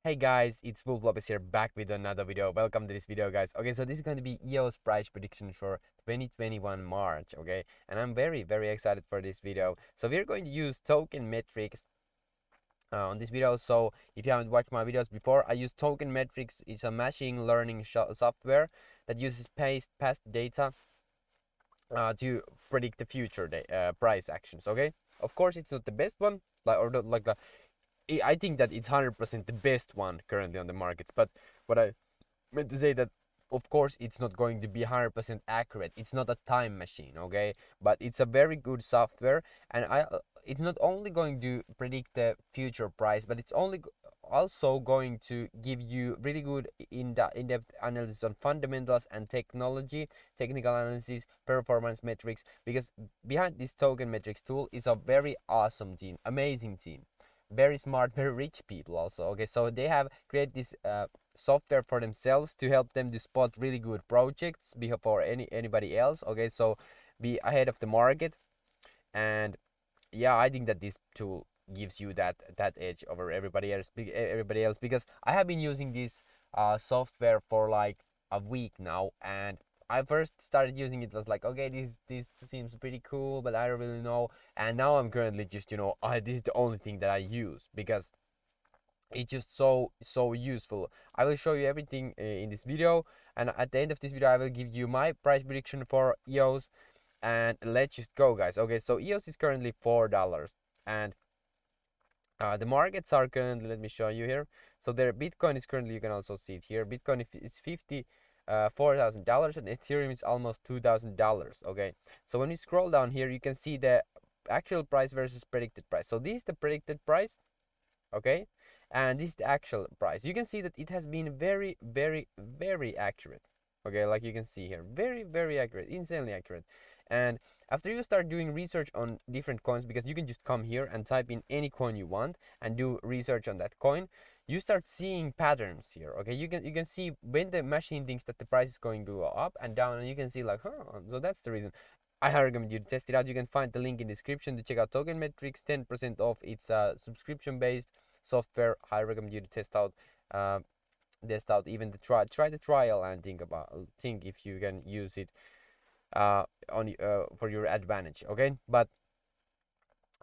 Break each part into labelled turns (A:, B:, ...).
A: Hey guys, it's Wolf here back with another video. Welcome to this video, guys. Okay, so this is going to be EOS price prediction for 2021 March, okay? And I'm very excited for this video. So we're going to use token metrics on this video. So if you haven't watched my videos before, I use token metrics. It's a machine learning software that uses past data to predict the future price actions, okay? Of course, it's not the best one, I think that it's 100% the best one currently on the markets. But what I meant to say that, of course, it's not going to be 100% accurate. It's not a time machine, okay? But it's a very good software, and it's not only going to predict the future price, but it's also going to give you really good in-depth analysis on fundamentals and technical analysis, performance metrics. Because behind this token metrics tool is a very awesome team, amazing team, very smart, very rich people also. Okay, so they have created this software for themselves to help them to spot really good projects before anybody else. Okay, so be ahead of the market. And yeah, I think that this tool gives you that edge over everybody else, because I have been using this software for like a week now. And I first started using it, was like, okay, this seems pretty cool, but I don't really know. And now I'm currently just, this is the only thing that I use, because it's just so useful. I will show you everything in this video, and at the end of this video I will give you my price prediction for EOS. And let's just go, guys. Okay, so EOS is currently $4, and the markets are currently, let me show you here. So their Bitcoin is currently, you can also see it here, Bitcoin is $54,000, and Ethereum is almost $2,000. Okay, so when you scroll down here, you can see the actual price versus predicted price. So this is the predicted price, okay, and this is the actual price. You can see that it has been very accurate. Okay, like you can see here, very accurate, insanely accurate. And after you start doing research on different coins, because you can just come here and type in any coin you want and do research on that coin, you start seeing patterns here. Okay, you can see when the machine thinks that the price is going to go up and down, and you can see like, so that's the reason. I highly recommend you to test it out. You can find the link in the description to check out Token Metrics, 10% off. It's subscription based software. I recommend you to test out even the try the trial, and think if you can use it on for your advantage. Okay, but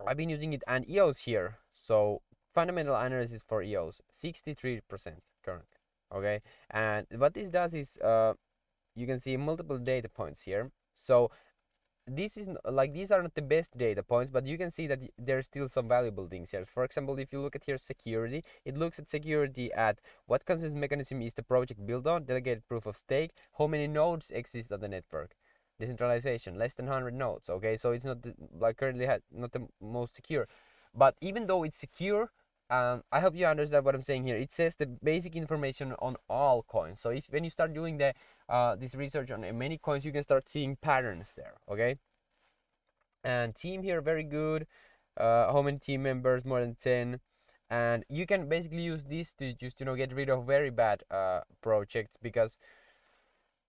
A: I've been using it, and EOS here. So fundamental analysis for EOS 63% currently. Okay, and what this does is you can see multiple data points here. So this is like, these are not the best data points, but you can see that there's still some valuable things here. For example, if you look at here security, it looks at security at what consensus mechanism is the project built on, delegated proof of stake, how many nodes exist on the network, decentralization, less than 100 nodes. Okay, so it's not like currently not the most secure, but even though it's secure, I hope you understand what I'm saying here. It says the basic information on all coins. So when you start doing this research on many coins, you can start seeing patterns there. Okay, and team here very good. How many team members? More than 10. And you can basically use this to just get rid of very bad projects, because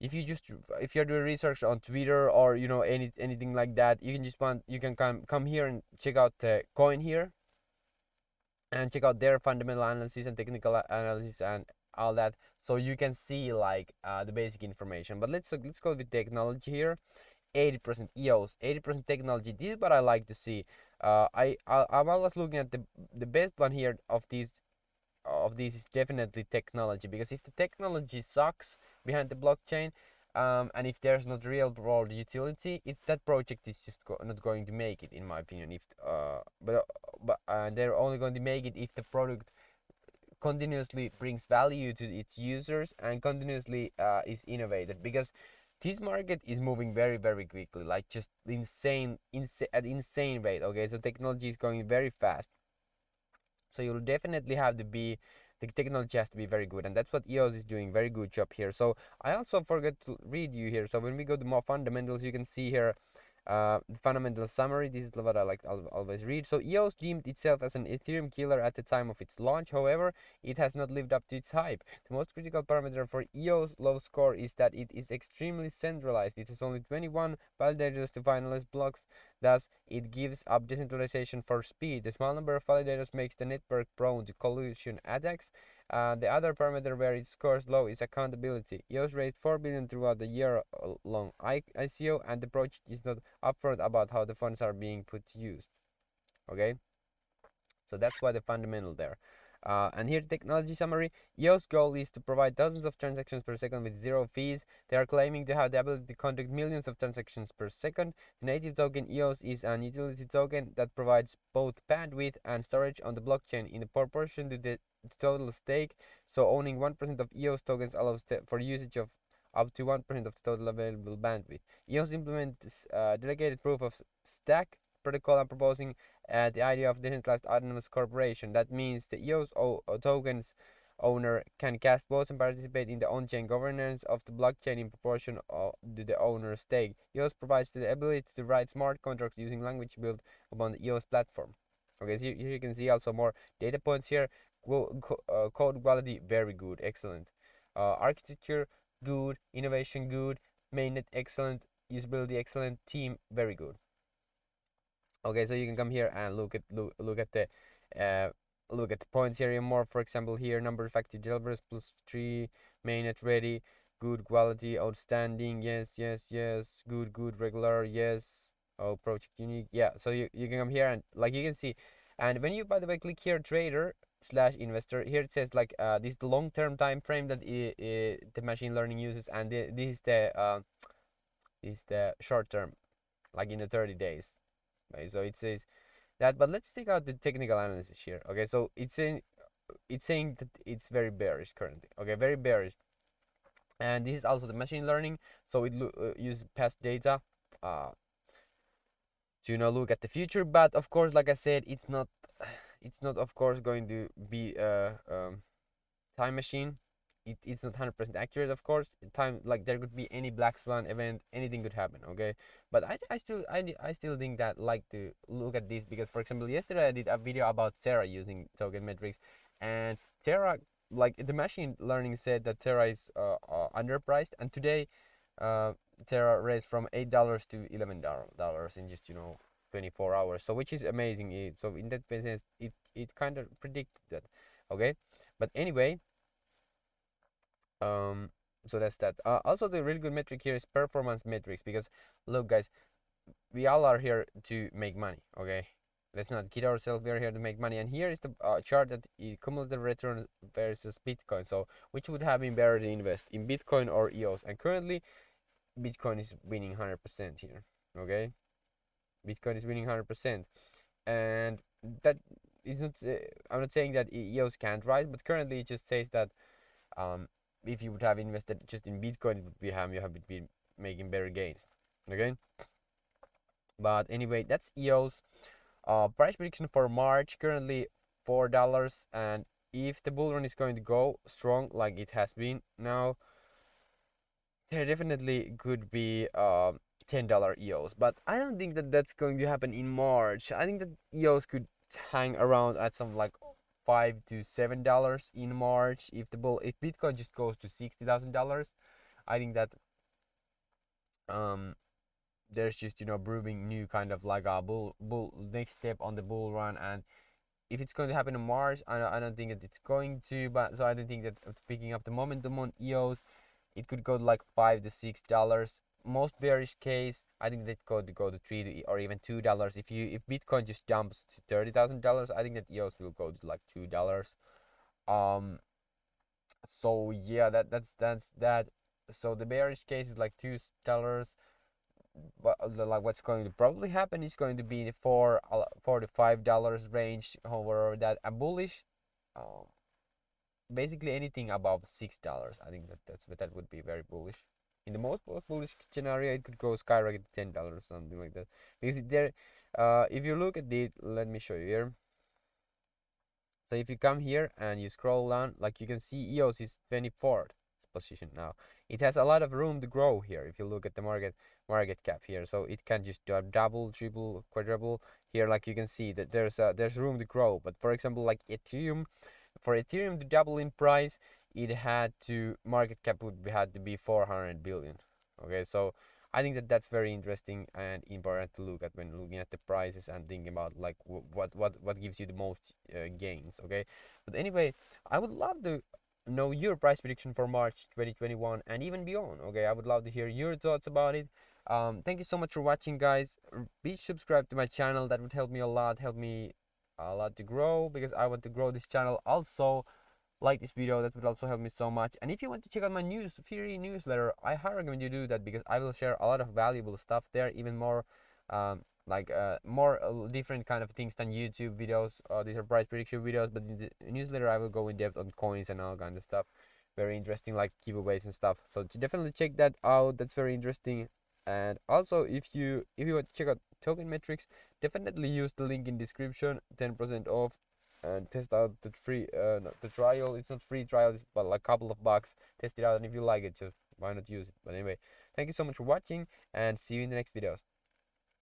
A: if you're doing research on Twitter or anything like that, you can come here and check out the coin here and check out their fundamental analysis and technical analysis and all that, so you can see like the basic information. But let's go with technology here. 80% EOS, 80% technology. This is what I like to see. I'm always looking at the best one here of these is definitely technology, because if the technology sucks behind the blockchain, and if there's not real world utility, that project is just not going to make it, in my opinion. If but they're only going to make it if the product continuously brings value to its users and continuously is innovated, because this market is moving very quickly, like just at insane rate. Okay, so technology is going very fast, so you'll definitely have to be, the technology has to be very good, and that's what EOS is doing very good job here. So I also forgot to read you here. So when we go to more fundamentals, you can see here the fundamental summary. This is what I like to always read. So EOS deemed itself as an Ethereum killer at the time of its launch. However, it has not lived up to its hype. The most critical parameter for EOS low score is that it is extremely centralized. It has only 21 validators to finalize blocks. Thus, it gives up decentralization for speed. The small number of validators makes the network prone to collusion attacks, The other parameter where it scores low is accountability. EOS raised 4 billion throughout the year long ICO, and the project is not upfront about how the funds are being put to use. Okay, so that's why the fundamental there. And here, technology summary. EOS goal is to provide thousands of transactions per second with zero fees. They are claiming to have the ability to conduct millions of transactions per second. The native token EOS is an utility token that provides both bandwidth and storage on the blockchain in proportion to the total stake. So owning 1% of EOS tokens allows for usage of up to 1% of the total available bandwidth. EOS implements delegated proof of stack protocol and proposing the idea of decentralized autonomous corporation. That means the EOS tokens owner can cast votes and participate in the on-chain governance of the blockchain in proportion to the owner's stake. EOS provides the ability to write smart contracts using language built upon the EOS platform. Okay, so here you can see also more data points here. Code quality very good, excellent. Architecture good, innovation good, mainnet excellent, usability excellent, team very good. Okay, so you can come here and look at the uh, look at the points here more. For example, here number of active developers +3, mainnet ready, good quality, outstanding, yes, yes, yes, good, regular, yes. Oh, project unique, yeah. So you can come here and like you can see, and when you by the way click here trader/investor, here it says like this is the long-term time frame that the machine learning uses, and this is the short term, like in the 30 days. Right? So it says that, but let's take out the technical analysis here. Okay, so it's saying that it's very bearish currently. Okay, very bearish, and this is also the machine learning. So it uses past data to look at the future. But of course, like I said, it's not of course going to be a time machine. It's not 100% accurate, of course. Time, like there could be any black swan event, anything could happen. Okay, but I still think that like to look at this, because for example yesterday I did a video about Terra using token metrics, and Terra, like the machine learning said that Terra is underpriced, and today Terra raised from $8 to $11 in just 24 hours, so which is amazing. So in that sense it kind of predicted that. Okay, but anyway, so that's that. Also the really good metric here is performance metrics, because look guys, we all are here to make money. Okay, let's not kid ourselves, we are here to make money. And here is the chart that cumulative return versus Bitcoin. So which would have been better to invest in, Bitcoin or EOS? And currently Bitcoin is winning 100% here. Okay, Bitcoin is winning 100%, and that isn't I'm not saying that EOS can't rise, but currently it just says that if you would have invested just in Bitcoin, it would be you have been making better gains. Okay, but anyway, that's EOS. Price prediction for March currently $4, and if the bull run is going to go strong like it has been now, there definitely could be $10 EOS, but I don't think that that's going to happen in March. I think that EOS could hang around at some like $5 to $7 in March. If Bitcoin just goes to $60,000, I think that there's just brewing new kind of like a bull next step on the bull run. And if it's going to happen in March, I don't think that it's going to, but so I don't think that picking up the momentum on EOS, it could go to like $5 to $6. Most bearish case, I think that could go to $3 or even $2. If Bitcoin just jumps to $30,000, I think that EOS will go to like $2. So yeah, that's that. So the bearish case is like $2. But like what's going to probably happen is going to be the $4 to $5 range. However, that a bullish, basically anything above $6, I think that would be very bullish. In the most bullish scenario, it could go skyrocket to $10 or something like that. Because there, if you look at it, let me show you here. So if you come here and you scroll down, like you can see EOS is 24th position now. It has a lot of room to grow here. If you look at the market cap here, so it can just double, triple, quadruple here. Like you can see that there's room to grow. But for example, like Ethereum, for Ethereum to double in price, it had to market cap had to be 400 billion. Okay, so I think that that's very interesting and important to look at when looking at the prices and thinking about like what gives you the most gains. Okay, but anyway, I would love to know your price prediction for March 2021 and even beyond. Okay, I would love to hear your thoughts about it. Thank you so much for watching, guys. Be subscribed to my channel. That would help me a lot. Help me a lot to grow, because I want to grow this channel. Also, like this video, that would also help me so much. And if you want to check out my free newsletter, I highly recommend you do that, because I will share a lot of valuable stuff there, even more more different kind of things than YouTube videos. These are price prediction videos, but in the newsletter I will go in depth on coins and all kind of stuff, very interesting, like giveaways and stuff. So definitely check that out. That's very interesting. And also, if you want to check out token metrics, definitely use the link in description. 10% off, and test out the free the trial. It's not free trial, it's but like a couple of bucks. Test it out, and if you like it, just why not use it. But anyway, thank you so much for watching, and see you in the next videos.